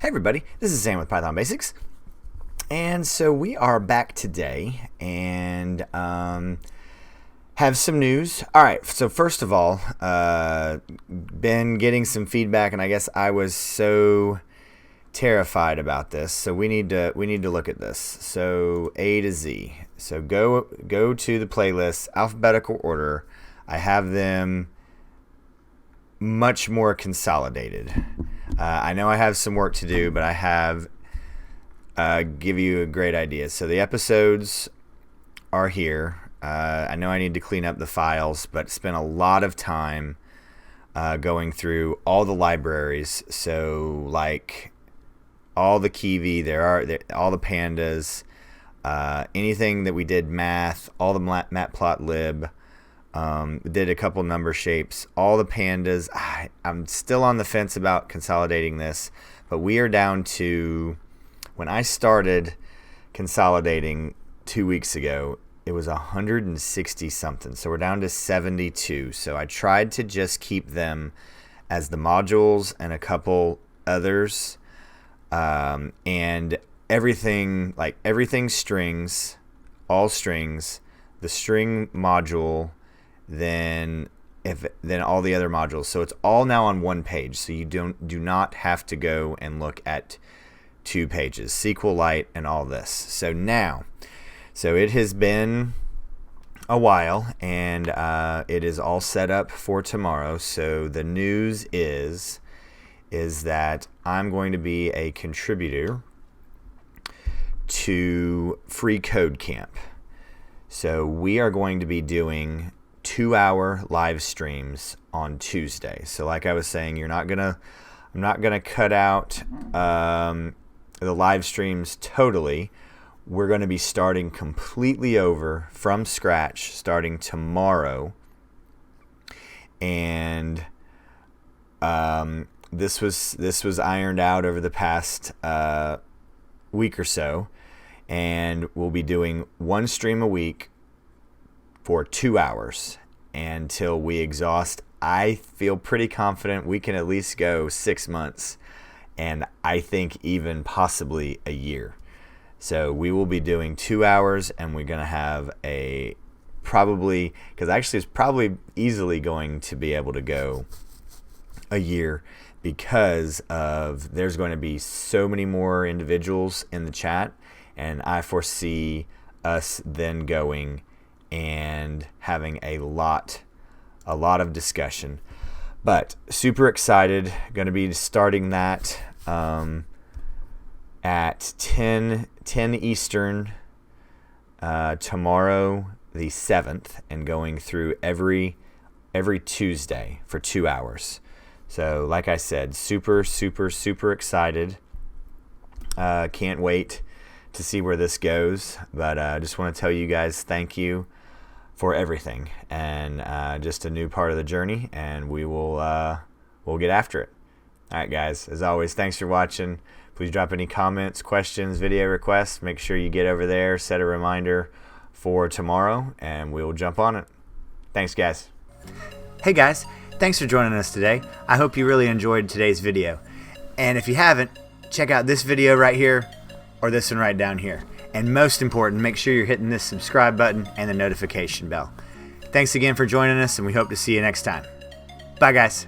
Hey everybody, this is Sam with Python Basics, and so we are back today and have some news. All right, so first of all, been getting some feedback, and I guess I was so terrified about this, so we need to look at this. So A to Z. So go to the playlist, alphabetical order. I have them much more consolidated. I know I have some work to do, but I have give you a great idea. So the episodes are here. I know I need to clean up the files, but spent a lot of time going through all the libraries. So like all the Kiwi, all the pandas, anything that we did math, all the matplotlib. Did a couple number shapes, all the pandas. I'm still on the fence about consolidating this, but we are down to, when I started consolidating 2 weeks ago, it was 160 something. So we're down to 72. So I tried to just keep them as the modules and a couple others, and everything strings, all strings, the string module, then all the other modules. So it's all now on one page, so you do not have to go and look at 2 pages, SQLite and all this. So it has been a while, and it is all set up for tomorrow. So the news is that I'm going to be a contributor to freecodecamp. So we are going to be doing 2-hour live streams on Tuesday. So like I was saying, I'm not gonna cut out the live streams totally. We're going to be starting completely over from scratch starting tomorrow. And this was ironed out over the past week or so, and we'll be doing 1 stream a week for 2 hours until we exhaust. I feel pretty confident we can at least go 6 months, and I think even possibly a year. So we will be doing 2 hours, and we're going to have it's probably easily going to be able to go a year, because of there's going to be so many more individuals in the chat, and I foresee us then going and having a lot of discussion. But super excited. Going to be starting that at 10 Eastern tomorrow the 7th, and going through every Tuesday for 2 hours. So like I said, super excited. Can't wait to see where this goes. But I just want to tell you guys thank you for everything, and just a new part of the journey, and we'll get after it. All right, guys, as always, thanks for watching. Please drop any comments, questions, video requests. Make sure you get over there, set a reminder for tomorrow, and we'll jump on it. Thanks, guys. Hey guys, thanks for joining us today. I hope you really enjoyed today's video, and if you haven't, check out this video right here or this one right down here. And most important, make sure you're hitting this subscribe button and the notification bell. Thanks again for joining us, and we hope to see you next time. Bye, guys.